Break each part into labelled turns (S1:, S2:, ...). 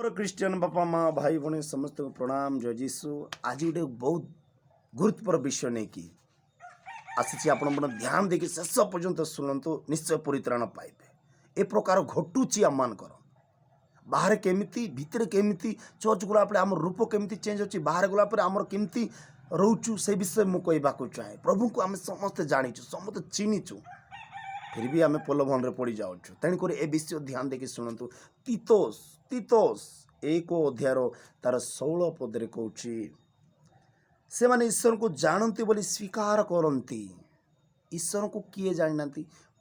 S1: मोर Christian बापा माँ भाई भौणी समस्त को प्रणाम। जय जीशु। आज गोटे बहुत गुरुत्वपूर्ण विषय नहीं कि आसी आपण ध्यान देकी शेष पर्यंत शुणु, निश्चय परित्राण पाइबे। ए प्रकार घटुची आम मानकर बाहर केमिति भितर केमिति चर्च गला आम रूप केमिति चेंज अच्छी, बाहर गला आमर केमिति रोचु से विषय मुझे कहवाक चाहे। प्रभु को आम समस्ते जानीचु, समस्ते चिन्हीचु, फिर भी आम प्रलोभन में पड़ जाऊँ। तेणुक ए विषय ध्यान देकी शुणु। तीतोस तीतोस 1 अध्याय तार 16 पदरे कहूँ, से माने ईश्वर को जानते बोली स्वीकार करती। ईश्वर को किए जानी ना?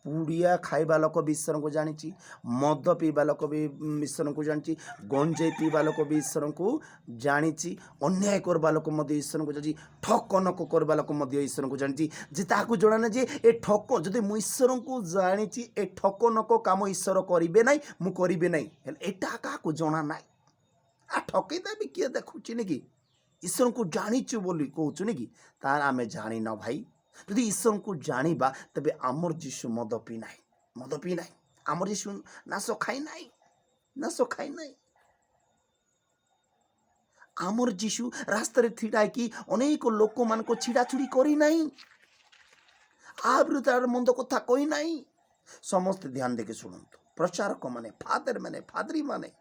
S1: पुड़िया खाइबा लोक भी ईश्वर को जानी, मद पीवा लोक भी ईश्वर को जानी, गंजे पीवा लोक भी ईश्वर को जानी, अन्याय करवा लोक ईश्वर को जानी, ठक नक करवा लोक ईश्वर को जानी। जे ताकू जना ना जे ए ठक जदि मु ईश्वर को जानी, ए ठक नक काम ईश्वर करेंगे ना, मु करेंगे ना, एटा क्या जना ना। आ ठकई देवी किए देखुची नि कि ईश्वर को जानीचु बोली कहूँ नि कि तार आम जानी न भाई। यदि ईश्वर को जानिबा तबे आमर जीशु मद पी ना, आमर जीशु नाश खाई ना, आमर जीशु रास्तार ठिड़ा कि अनेक लोक मान को छिड़ाछुड़ी करी नहीं, आ विरुद्ध मंद कथा कही नहीं। समस्त ध्यान देके शुणु। प्रचारक माने, फादर माने, फादरी माने,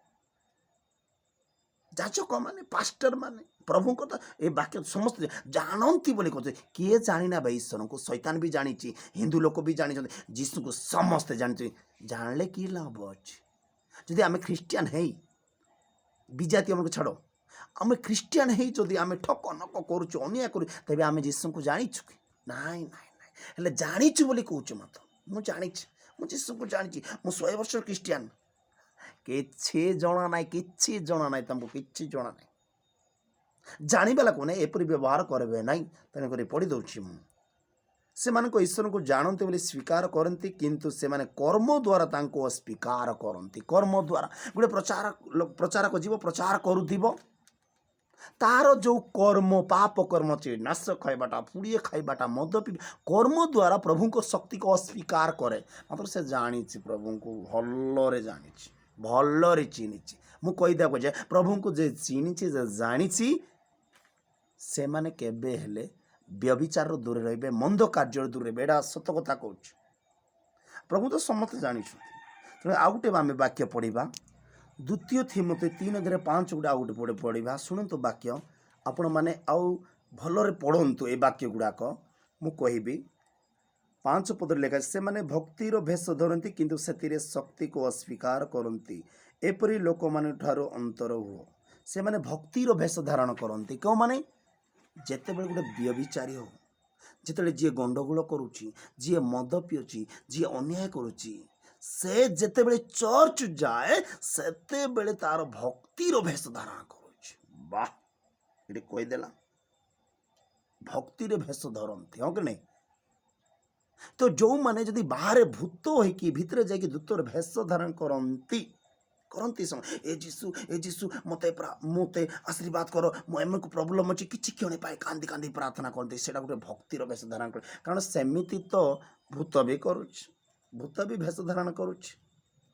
S1: जाचक माने, पास्टर माने प्रभु को ए वाक्य समस्त जानती बोली कहते। किए जानी ना भाई ईश्वर को? शैतान भी जानी, हिंदू लोक भी जानी, जीशु को समस्ते जानी। जानले कि लाभ अच्छे? जदि आम ख्रीस्टियान है, विजाति आम छाड़, आम ख्रीस्टियान है जदि आम ठक नक करुचु, अन्याय करूँ, तेज आम जीशु को जानीचु कि नाई नाई नाई जानीचु बोली कहूँ। मत मु जानी, मु जीशु को जानी, मु 100 वर्ष ख्रीस्टियान। किछि जना नाई, किछि जना नाई, तुमको किछि जना नाई। जानिबा लोक ने एपरी व्यवहार करेंगे ना। तेणुक पढ़ी दूसरी से ईश्वर को जानते बोली स्वीकार करती, किंतु से माने कर्म द्वारा तांको अस्वीकार करती। कर्म द्वारा गोटे प्रचारक जीव प्रचार करुथिबो, तार जो कर्म पाप कर्म चे नाश खाइबाटा, पुड़िए खाइबाटा, मद पी कर्म द्वारा प्रभु को शक्ति को अस्वीकार करे। मात्र से जानी प्रभु को भलरे जानी, भलरे चिन्ही। मु कहीदेक जाए प्रभु को जे चिन्ही जे जानी से माने केबे हेले व्यभिचार दूर रहिबे, मंद कार्य दूर रहिबे। एटा सत कथा कहूँ। प्रभु तो समस्त जानी। तेणु आउ गोटे आम वाक्य पढ़ा, 2 थिमोथी 3:5 गोटे आउ गोटे पढ़ा। शुणु वाक्य आपण मैंने आउ भलरे पढ़ंतु। ए वाक्य गुड़ाक मु कहबी 5 पद लेखा, से माने भक्तिर भेष धरती किंतु से शक्ति को अस्वीकार करती। एपरी लोक मान ठारो अंतर हुओ। से माने भक्तिर भेष धारण करती। क्यों माने जेते बेले गोटे व्यभिचारी हो, जिते जी गंडगोल करुच्ची, जी मद पिउची, जी अन्याय करुच्ची, से जेते बेले चर्च जाए सेते बेले तार भक्तिर भेष धारण करुच्ची। वाह, ये कहीदेला भक्तिर भेष धरती, हाँ कि नहीं? तो जो माने जदि बाहर भूत होइकी भितर जाइए दूतर भेष धारण करती समय ए जीशु मते आशीर्वाद करो, एम को प्रोब्लेम अच्छी किसी क्षण पाए कांदी कांदी प्रार्थना करते। से गोटे भक्तिर भेष धारण कर, कारण सेमिति तो भूत भी करुच्छ, भूत भी भेष धारण करुच्छ,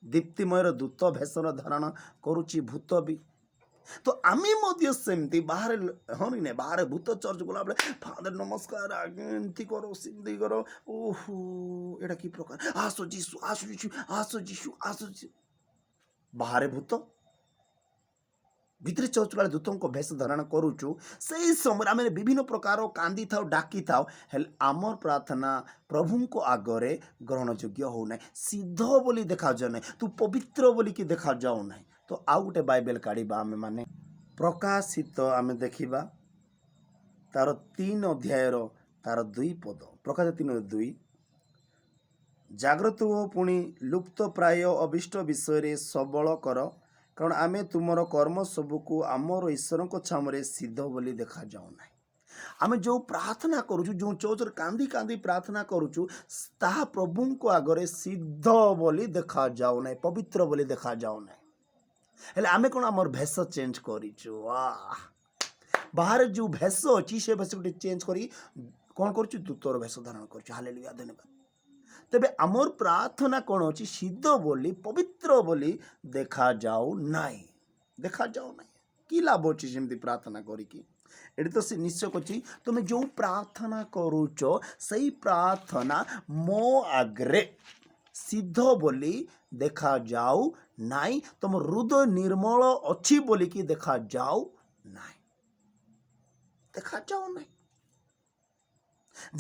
S1: दीप्तिमय दूत भेष धारण करुच्ची भूत भी। तो आमे मध्य सेमती बाहर हाँ नहीं बाहर भूत चर्च गला बेले फादर नमस्कार एमती करो सिमती करो, ओहो एटा कि प्रकार, आसो जीशु आसो जीशु आसो जीशु आसो जीशु। बाहर भूत, भितर चर्च वाले दूतों को भेष धारण करुचु। से समय आम विभिन्न प्रकार कांदी था डाकी था, आमर प्रार्थना प्रभु को आगरे ग्रहण योग्य होना, सिद्ध बोली देखा जाए ना, तू पवित्र बोली कि देखा जाऊ ना। तो आउ गोटे बाइबल काढ़ा आम माने प्रकाशित आम देखा तार 3 अध्यायर तार 2 पद। प्रकाशित 3:2, जाग्रत हो पुणी लुप्त प्राय अभिष्ट विषय सबल कर, कारण आमे तुमर कर्म सबको आमर ईश्वर को छामरे सिद्ध बोली देखा जाऊ ना। आम जो प्रार्थना करुचु, जो चौचर कांदी कांदी प्रार्थना करुचु, ताहा प्रभु को आगरे सिद्ध बोली देखा जाऊ ना, पवित्र बोली देखा जाऊ ना। हेले आमे कौन आमर भेष चेंज करिचु? वाह, बाहर जो भेष अच्छी से भेष गोटे चेंज करी कौन करुचु? दूतर भेष धारण करुचु। हालेलुया, धन्यवाद। तेबे आमर प्रार्थना कौन अच्छी? सिद्ध बोली पवित्र बोली देखा जाऊ नाई। ଦେଖାଯାଉ ନାହିଁ କି ଲାଭ ଅଛି ସେମିତି ପ୍ରାର୍ଥନା କରିକି। ଏଠି ତ ସେ ନିଶ୍ଚୟ କରୁଛି ତୁମେ ଯେଉଁ ପ୍ରାର୍ଥନା କରୁଛ ସେଇ ପ୍ରାର୍ଥନା ମୋ ଆଗରେ ସିଦ୍ଧ ବୋଲି ଦେଖାଯାଉ ନାହିଁ, ତୁମ ହୃଦୟ ନିର୍ମଳ ଅଛି ବୋଲିକି ଦେଖାଯାଉ ନାହିଁ, ଦେଖାଯାଉ ନାହିଁ।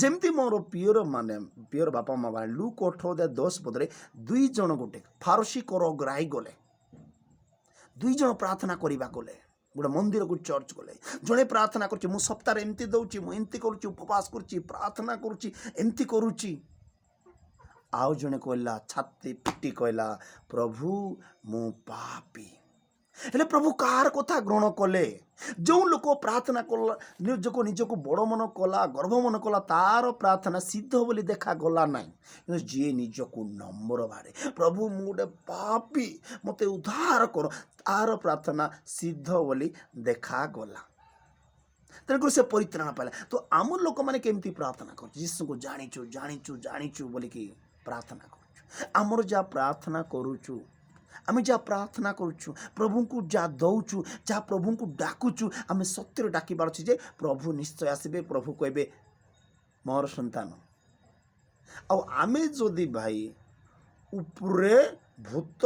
S1: ଯେମିତି ମୋର ପିଓର ବାପା ମା ଲୁକ୍ 8:10 ଦୁଇ ଜଣ ଗୋଟେ ଫାରସୀ କରଗ୍ରାହୀ ଗଲେ, ଦୁଇ ଜଣ ପ୍ରାର୍ଥନା କରିବା ଗଲେ ଗୋଟେ ମନ୍ଦିରକୁ ଚର୍ଚ୍ଚ ଗଲେ। ଜଣେ ପ୍ରାର୍ଥନା କରୁଛି ମୁଁ ସପ୍ତାହରେ ଏମିତି ଦେଉଛି, ମୁଁ ଏମିତି କରୁଛି, ଉପବାସ କରୁଛି, ପ୍ରାର୍ଥନା କରୁଛି, ଏମିତି କରୁଛି। ଆଉ ଜଣେ କହିଲା ଛାତି ପିଟି କହିଲା ପ୍ରଭୁ ମୁଁ ପାପୀ। ହେଲେ ପ୍ରଭୁ କାହାର କଥା ଗ୍ରହଣ କଲେ? ଯେଉଁ ଲୋକ ପ୍ରାର୍ଥନା କଲା ନିଜକୁ ବଡ଼ ମନ କଲା, ଗର୍ବ ମନ କଲା, ତାର ପ୍ରାର୍ଥନା ସିଦ୍ଧ ବୋଲି ଦେଖାଗଲା ନାହିଁ। କିନ୍ତୁ ଯିଏ ନିଜକୁ ନମ୍ର ଭାବେ ପ୍ରଭୁ ମୁଁ ଗୋଟେ ପାପୀ ମୋତେ ଉଦ୍ଧାର କର, ତାର ପ୍ରାର୍ଥନା ସିଦ୍ଧ ବୋଲି ଦେଖାଗଲା। ତେଣୁକରି ସେ ପରିତ୍ରାଣ ପାଇଲା। ତ ଆମ ଲୋକମାନେ କେମିତି ପ୍ରାର୍ଥନା କରୁଛୁ? ଯୀଶୁଙ୍କୁ ଜାଣିଛୁ ଜାଣିଛୁ ଜାଣିଛୁ ବୋଲିକି ପ୍ରାର୍ଥନା କରୁଛୁ। ଆମର ଯାହା ପ୍ରାର୍ଥନା କରୁଛୁ, ଆମେ ଯାହା ପ୍ରାର୍ଥନା କରୁଛୁ, ପ୍ରଭୁଙ୍କୁ ଯାହା ଦେଉଛୁ, ଯାହା ପ୍ରଭୁଙ୍କୁ ଡାକୁଛୁ, ଆମେ ସତ୍ୟରେ ଡାକିବାର ଅଛି ଯେ ପ୍ରଭୁ ନିଶ୍ଚୟ ଆସିବେ, ପ୍ରଭୁ କହିବେ ମୋର ସନ୍ତାନ। ଆଉ ଆମେ ଯଦି ଭାଇ ଉପରେ ଭୂତ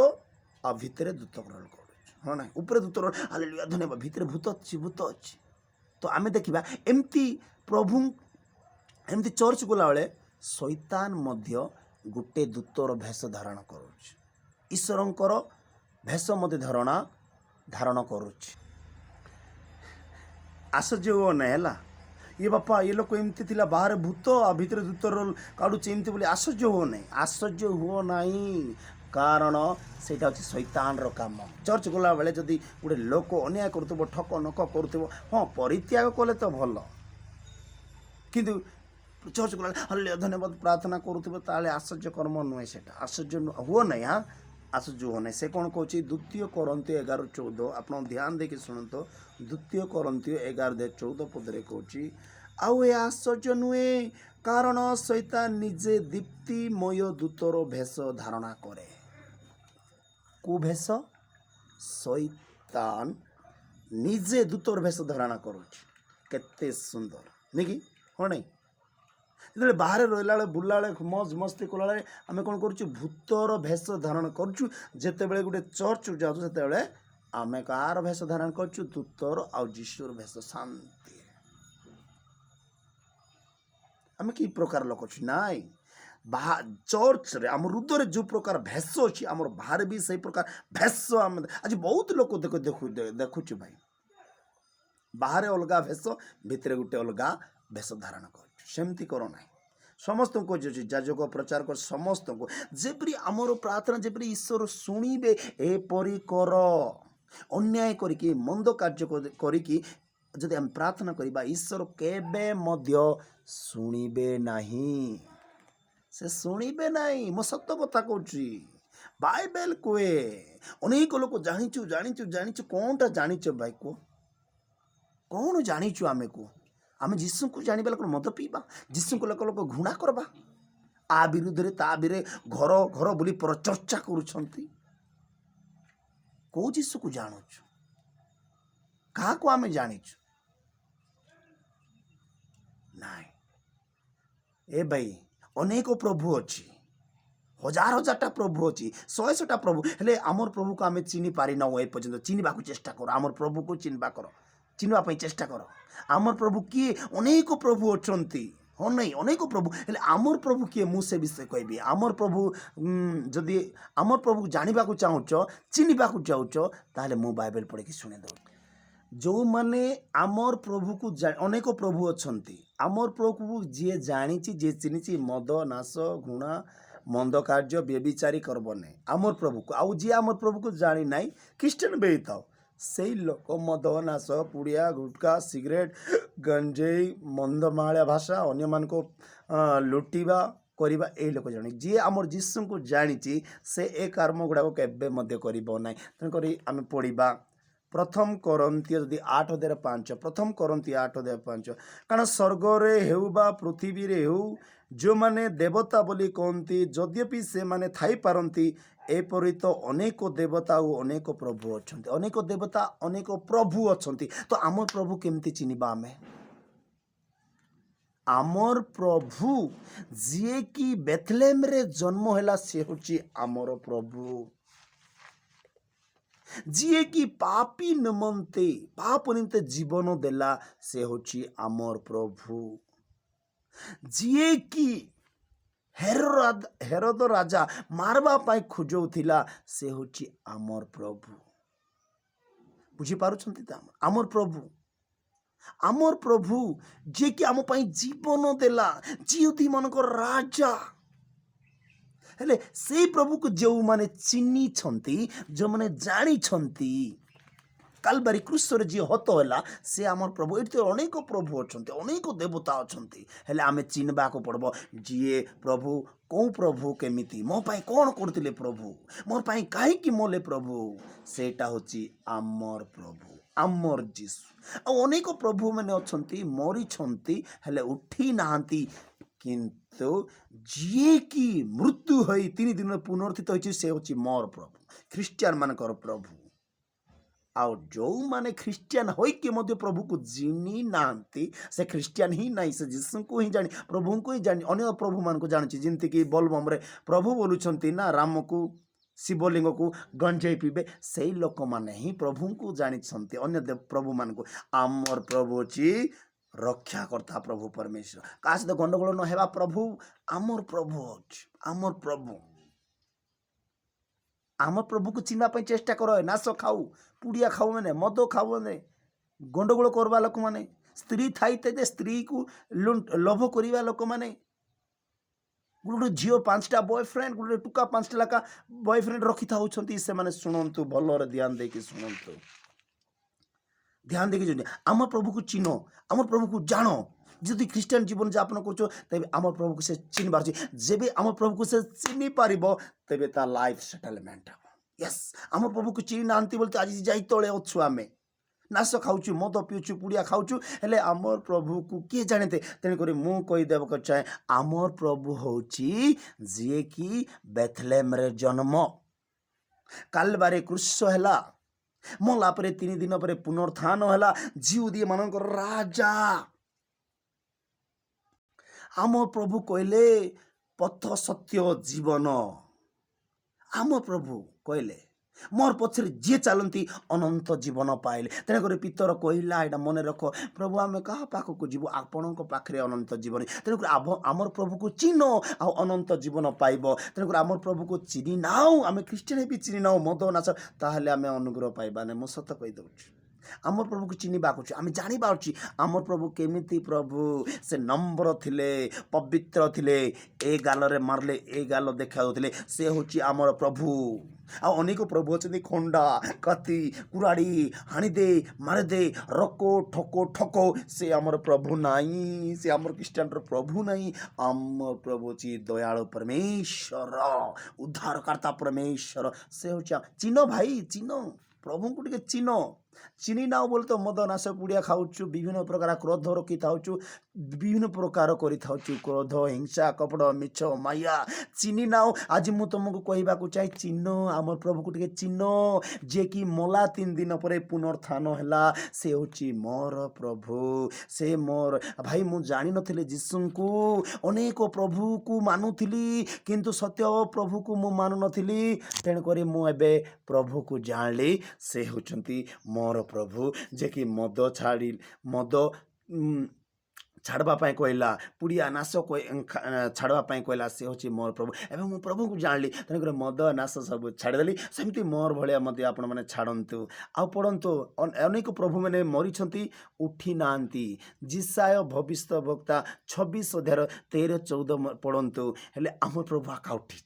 S1: ଆଉ ଭିତରେ ଦୂତ ଗ୍ରହଣ କରୁଛୁ, ହଁ ନାହିଁ, ଉପରେ ଦୂତ ହାଲେଲୁୟା ଧନ୍ୟବାଦ, ଭିତରେ ଭୂତ ଅଛି, ଭୂତ ଅଛି। ତ ଆମେ ଦେଖିବା ଏମିତି ପ୍ରଭୁ ଏମିତି ଚର୍ଚ୍ଚ ଗଲାବେଳେ ଶୈତାନ ମଧ୍ୟ ଗୋଟେ ଦୂତର ଭେଷ ଧାରଣ କରୁଛି, ଈଶ୍ୱରଙ୍କର ଭେଷ ମଧ୍ୟ ଧାରଣ କରୁଛି। ଆଶ୍ଚର୍ଯ୍ୟ ହୁଅ ନାହିଁ ହେଲା, ଇଏ ବାପା ଏ ଲୋକ ଏମିତି ଥିଲା, ବାହାରେ ଭୂତ ଆଉ ଭିତରେ ଦୂତର କାଢ଼ୁଛି ଏମିତି ବୋଲି ଆଶ୍ଚର୍ଯ୍ୟ ହୁଅ ନାହିଁ, ଆଶ୍ଚର୍ଯ୍ୟ ହୁଅ ନାହିଁ। କାରଣ ସେଇଟା ହେଉଛି ଶୈତାନର କାମ। ଚର୍ଚ୍ଚ ଗଲାବେଳେ ଯଦି ଗୋଟେ ଲୋକ ଅନ୍ୟାୟ କରୁଥିବ, ଠକ ନକ କରୁଥିବ, ହଁ ପରିତ୍ୟାଗ କଲେ ତ ଭଲ, କିନ୍ତୁ ଚର୍ଚ୍ଚ ଗଲାବେଳେ ହାଲେଲୁୟା ଧନ୍ୟବାଦ ପ୍ରାର୍ଥନା କରୁଥିବ, ତାହେଲେ ଆଶ୍ଚର୍ଯ୍ୟ କର୍ମ ନୁହେଁ, ସେଇଟା ଆଶ୍ଚର୍ଯ୍ୟ ହୁଅ ନାହିଁ। ଆଶ୍ଚର୍ଯ୍ୟ ହୁଅ ନାହିଁ। ସେ କ'ଣ କହୁଛି? 2 Corinthians 11:14, ଆପଣ ଧ୍ୟାନ ଦେଇକି ଶୁଣନ୍ତୁ। 2 Corinthians 11:14 କହୁଛି ଆଉ ଏ ଆଶ୍ଚର୍ଯ୍ୟ ନୁହେଁ, କାରଣ ଶୈତାନ ନିଜେ ଦୀପ୍ତିମୟ ଦୂତର ଭେଷ ଧାରଣା କରେ। କେଉଁ ଭେଷ? ଶୈତାନ ନିଜେ ଦୂତର ଭେଷ ଧାରଣା କରୁଛି। କେତେ ସୁନ୍ଦର ନୁହେଁ କି? ହଁ ନାହିଁ, ଯେତେବେଳେ ବାହାରେ ରହିଲା ବେଳେ ବୁଲିଲା ବେଳେ ମଜ ମସ୍ତି କଲାବେଳେ ଆମେ କ'ଣ କରୁଛୁ? ଭୂତର ଭେଷ ଧାରଣ କରୁଛୁ। ଯେତେବେଳେ ଗୋଟେ ଚର୍ଚ୍ଚ ଯାଉଛୁ ସେତେବେଳେ ଆମେ କାହାର ଭେଷ ଧାରଣ କରୁଛୁ? ଦୂତର ଆଉ ଯୀଶୁର ଭେଷ। ଶାନ୍ତି। ଆମେ କି ପ୍ରକାର ଲୋକ ଅଛୁ? ନାଇଁ, ଚର୍ଚ୍ଚରେ ଆମ ହୃଦୟରେ ଯେଉଁ ପ୍ରକାର ଭେଷ ଅଛି, ଆମର ବାହାରେ ବି ସେଇ ପ୍ରକାର ଭେଷ ଆମେ ଆଜି ବହୁତ ଲୋକ ଦେଖୁଛୁ ଭାଇ, ବାହାରେ ଅଲଗା ଭେଷ, ଭିତରେ ଗୋଟେ ଅଲଗା ଭେଷ ଧାରଣ କରୁଛୁ। ସେମିତି କର ନାହିଁ। ସମସ୍ତଙ୍କୁ କହୁଛି ଯାଜକ ପ୍ରଚାର କର, ସମସ୍ତଙ୍କୁ ଯେପରି ଆମର ପ୍ରାର୍ଥନା ଯେପରି ଈଶ୍ୱର ଶୁଣିବେ ଏପରି କର। ଅନ୍ୟାୟ କରିକି ମନ୍ଦ କାର୍ଯ୍ୟ କରିକି ଯଦି ଆମେ ପ୍ରାର୍ଥନା କରିବା, ଈଶ୍ୱର କେବେ ମଧ୍ୟ ଶୁଣିବେ ନାହିଁ, ସେ ଶୁଣିବେ ନାହିଁ। ମୁଁ ସତ କଥା କହୁଛି, ବାଇବେଲ କୁହେ। ଅନେକ ଲୋକ ଜାଣିଛୁ ଜାଣିଛୁ ଜାଣିଛୁ, କ'ଣଟା ଜାଣିଛ ଭାଇ କୁହ? କ'ଣ ଜାଣିଛୁ ଆମେ କୁହ? ଆମେ ଯୀଶୁଙ୍କୁ ଜାଣିବା ଲୋକ ମଦ ପିଇବା, ଯୀଶୁଙ୍କୁ ଲୋକ ଘୃଣା କରିବା, ଆ ବିରୁଦ୍ଧରେ ତା ବିରେ ଘର ଘର ବୋଲି ପ୍ରଚର୍ଚ୍ଚା କରୁଛନ୍ତି। କେଉଁ ଯୀଶୁକୁ ଜାଣୁଛୁ? କାହାକୁ ଆମେ ଜାଣିଛୁ? ନାଇଁ ଏ ଭାଇ, ଅନେକ ପ୍ରଭୁ ଅଛି, ହଜାର ହଜାରଟା ପ୍ରଭୁ ଅଛି, 100ଟା ପ୍ରଭୁ, ହେଲେ ଆମର ପ୍ରଭୁକୁ ଆମେ ଚିହ୍ନି ପାରିନାହୁଁ ଏ ପର୍ଯ୍ୟନ୍ତ। ଚିହ୍ନିବାକୁ ଚେଷ୍ଟା କର, ଆମର ପ୍ରଭୁକୁ ଚିହ୍ନିବା ପାଇଁ ଚେଷ୍ଟା କର। ଆମର ପ୍ରଭୁ କିଏ? ଅନେକ ପ୍ରଭୁ ଅଛନ୍ତି, ହଁ ନାହିଁ, ଅନେକ ପ୍ରଭୁ, ହେଲେ ଆମର ପ୍ରଭୁ କିଏ? ମୁଁ ସେ ବିଷୟ କହିବି। ଆମର ପ୍ରଭୁ ଯଦି ଆମର ପ୍ରଭୁକୁ ଜାଣିବାକୁ ଚାହୁଁଛ, ଚିହ୍ନିବାକୁ ଚାହୁଁଛ, ତାହେଲେ ମୁଁ ବାଇବେଲ ପଢ଼ିକି ଶୁଣେଇ ଦେଉଛି। ଯେଉଁମାନେ ଆମର ପ୍ରଭୁକୁ ଅନେକ ପ୍ରଭୁ ଅଛନ୍ତି, ଆମର ପ୍ରଭୁକୁ ଯିଏ ଜାଣିଛି, ଯିଏ ଚିହ୍ନିଛି, ମଦ ନାଶ ଘୃଣା ମନ୍ଦ କାର୍ଯ୍ୟ ବ୍ୟଭିଚାରୀ କରିବ ନାହିଁ ଆମର ପ୍ରଭୁକୁ। ଆଉ ଯିଏ ଆମର ପ୍ରଭୁକୁ ଜାଣି ନାହିଁ, ଖ୍ରୀଷ୍ଟିଆନ ବି ହେଇଥାଉ, ସେଇ ଲୋକ ମଦ ନାଶ ପୁଡ଼ିଆ ଗୁଟକା ସିଗାରେଟ ଗଞ୍ଜେଇ ମନ୍ଦମାଳିଆ ଭାଷା, ଅନ୍ୟମାନଙ୍କୁ ଲୁଟିବା କରିବା, ଏଇ ଲୋକ ଜାଣି। ଯିଏ ଆମର ଯୀଶୁଙ୍କୁ ଜାଣିଛି, ସେ ଏ କର୍ମ ଗୁଡ଼ାକ କେବେ ମଧ୍ୟ କରିବ ନାହିଁ। ତେଣୁକରି ଆମେ ପଢ଼ିବା प्रथम करंती यदि 8:5 प्रथम करंती 8:5 कारण स्वर्गरे हेउ बा पृथ्वी रे हेउ जो माने देवता बोली कहती जद्यपि से माने थाई पारती एपरी तो अनेक देवता और अनेक प्रभु अच्छा अनेक देवता अनेक प्रभु अच्छा तो आम प्रभु केमती चिन्हवा आमे आमर प्रभु जी कि बेथलेम रे जन्म हैला से होची आमर प्रभु जी कि पापी निमंते पाप निमंते जीवन देला से होची आमर प्रभु जी कि हेरोद राजा मारवा पाई खोजौथिला से होची आमर प्रभु बुझी पारुछंती त आमर प्रभु आमर प्रभु जे कि आम पाई जीवन देला जिउती मनकर राजा हेले से प्रभु को जो माने चिन्नी छंती जो माने जानी छंती कालबारी क्रूसरे जी हत है से आम प्रभु ये अनेक प्रभु अच्छा अनेक देवता अच्छा हेले आमे चिन्हवा को पड़ब जी प्रभु कौ प्रभु केमिति मो पाई कौन करते प्रभु मोर पाई कहीं मोले प्रभु सेटा होची आमर प्रभु आमर जीसु अनेक प्रभु मैंने अच्छा मरी हेले उठी नाहांती किंतु जी की मृत्यु होई 3 दिन पुनर्थित होची से होची मोर प्रभु ख्रिस्टियन मानकर प्रभु आउ जो माने ख्रिस्टियन होइके मध्य प्रभु को जिनी नांती से ख्रिस्टियन ही नहीं से जीसु को ही जानी प्रभु को ही जानी अन्य प्रभु मान को जानछि जिनती कि बोलबम रे प्रभु बोलुछंती ना राम को शिवलिंग को गंजेई पीबे सेई लोक माने ही प्रभु को जानी छंती अन्य प्रभु मान को आमर प्रभु ची रक्षा करता प्रभु परमेश्वर का सहित गंडगोल न हेबा प्रभु आमर प्रभु आमर प्रभु आम प्रभु को चिन्हवा चेष्टा कर नाश खाऊ पुड़िया खाऊ मैंने मद खाऊ मैंने गंडगोल करवा लोक मैंने स्त्री थाई स्त्री को लोभ करवा लोक मैंने गोटे झील 5टा बॉयफ्रेंड गोटे टुका 5टा लाखा बॉयफ्रेंड रखी था से माने शुणु भल ध्यान देकी शुणु ध्यान देखिए आम प्रभु को चिन्ह आम प्रभु को जानो जदि ख्रिस्टियन जीवन यापन कर तेज आम प्रभु को से चिन्ह पार जेबे आम प्रभु को से चिन्ह पार तेबे ता लाइफ सेटलमेंट हम यस आम प्रभु को चिन्ह नांती बोलते आज जाई तले अच्छु आमे नाश खाऊँ मद पीऊँ पुड़िया खाऊँ हेले आमर प्रभु को किए जानते तेणुक मुदेक चाहे आमर प्रभु हूँ जी कि बेथलेम रे जन्म कालबारे क्रूस है मला पर 3 दिन पर पुनर्थान है जिउदी मानक राजा आम प्रभु कहले पथ सत्य जीवन आम प्रभु कहले मोर पछरे जे चलती अनंत जीवन पाइले तेणुक पितर कहला यहाँ मन रख प्रभु आम क्या पाख को जीव आपण पाखे अनंत जीवन तेणुक आमर प्रभु को चिन्ह आ अनंत जीवन पाइब तेणुक आमर प्रभु को चिन्ह नाऊ आम ख्रिस्टियन भी चिन्ह नाऊ मद नाश ताहले आम अनुग्रह पाइबा नहीं मुझे सत कहीदे आमर प्रभु को चिन्हवा आम जाना आमर प्रभु केमिति प्रभु से नम्र थिले पवित्र थिले ए गाल रे मारले ए गाल देखा दौले से हूँ आमर प्रभु अनेक प्रभु अच्छा खंडा कति कुराड़ी हाणीदे मारिदे रको ठको ठको से आमर प्रभु नाई से आमर ख्रिस्टियन प्रभु नाई आम प्रभु ची दयालु परमेश्वर उद्धारकर्ता परमेश्वर से हूँ चिन्ह भाई चिन्ह प्रभु को टे चिन्ह चिन्ह ना बोले तो मद नाश पुड़िया खाऊँ विभिन्न प्रकार क्रोध रखी था विभिन्न प्रकार क्रोध हिंसा कपट मिछ माया चिन्ह ना आज मु तुमको कहवाक चाहे चिन्ह आम प्रभु को टे चिन्ह जे कि मला 3 दिन पर पुनर्थान है से हूँ मोर प्रभु से मोर भाई मु जानी नथिले जीसु को अनेक प्रभु को मानुली किंतु सत्य प्रभु को मु मानु नथिली तेणुक मुझे प्रभु को जानली से होचंती मोर प्रभु जे कि मद छाड़ी मद छाड़वाई कहला पुड़िया नाश छाड़वाई कहला से हूँ मोर प्रभु एवं मु प्रभु को जानली तेणुक मद नाश सब छाड़देली सेमती मोर भाया मत आपण मैंने छाड़तु आ पढ़तु अनेक प्रभु मैंने मरी उठी ना जिसाय भविष्य वक्ता 26 अध्याय 13-14 पढ़तु हेले आम प्रभु आका उठी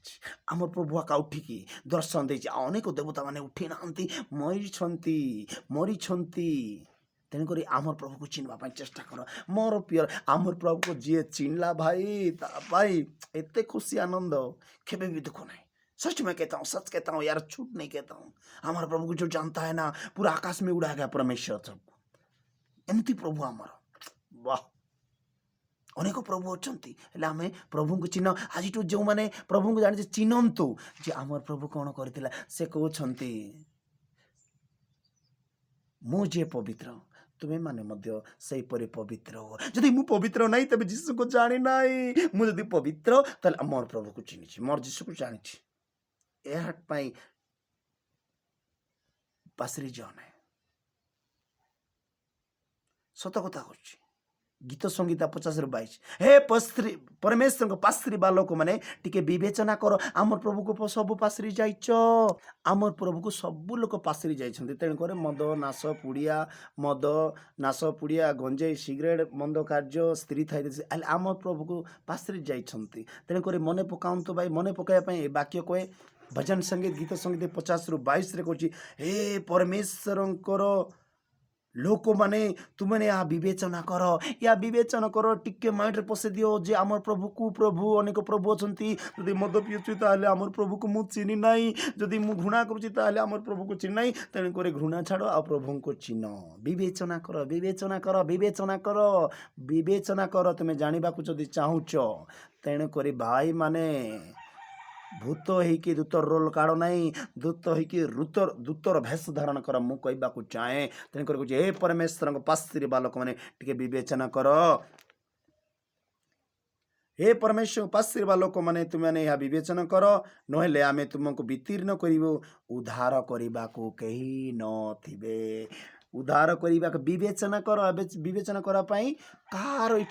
S1: आम प्रभु आका उठिकी दर्शन दे अनेक देवता मैंने उठी ना मरी तेणुक आमर प्रभु को चिन्हवा चेष्टा कर मोर पियर आमर प्रभु को जी चिन्हला भाई भाई एत खुशी आनंद केबे भी दुख ना सच में कहता हूँ, सच कहता हूँ यार, झूठ नहीं कहता हूँ। हमारा प्रभु को जो जानता है ना, पूरा आकाश में उड़ाएगा परमेश्वर सबको। एमती प्रभु आमर। वाह, अनेक प्रभु अच्छा आम प्रभु को चिन्ह। आज जो मैंने प्रभु को जानी चिन्हतु जे आमर प्रभु कौन करथिला। से कहते मुझे पवित्र तुम्हें माने मध्य से परी पवित्र हो। जदि मु पवित्र नहीं तबे जीसु को जानी नहीं। मु जदि पवित्र ताले मोर प्रभु को चिन्हिछि, मोर जीसु को जानिछि। एहाट पाई पासरी जाने सत कथा होछि। गीत संगीता 50-22 हे पस्त्री परमेश्वर को पासरी बालक मैंने टिके विवेचना कर। आमर प्रभु को सब पासरी जाइच। आमर प्रभु को सब लोक पासरी जाइछन्ति। तेणुक मद नाश पुड़िया, मद नाश पुड़िया, गंजेई सिगरेट, मंद कार्य, स्त्री थाई आमर प्रभु को पासरी जाइछन्ति। तेणुक मने पकाउंतु भाई, मने पकाया वाक्य कहे भजन संगीत गीत संगीत 50-22 कहूँ हे परमेश्वर लोक माने तुमने या विवेचना कर, या विवेचना कर, टिके माइंड रे पसे दियो जे आमर प्रभु को प्रभु अनेक प्रभु अछंती। जदि मद पिउछि ताले आमर प्रभु को मु चिन्हि नाही, जदि मु घृणा करूछि ताले आमर प्रभु को चिन्हि नाही। तेणु करे घृणा छाड़ आ प्रभु को चिन्ह। विवेचना कर, विवेचना कर, विवेचना कर, विवेचना कर। तुमे जानिबा को जदि चाहुछ तेणु करे भाई माने भूत होइकी दूतर रोल काढ़ नहीं, दूत होइकी दूतर भेष धारण कर मु कहबा को चाहे। तेणुक हे परमेश्वर पास्त्री बालक मैंने टिके विवेचना कर। हे परमेश्वर पास्त्री बालक मैंने तुमने यह विवेचना कर, नहेले आमे तुमको वितीर्ण करिबो। उद्धार करने को कहीं नथिबे। उद्धार करने विवेचना कर। विवेचना करा पाई कार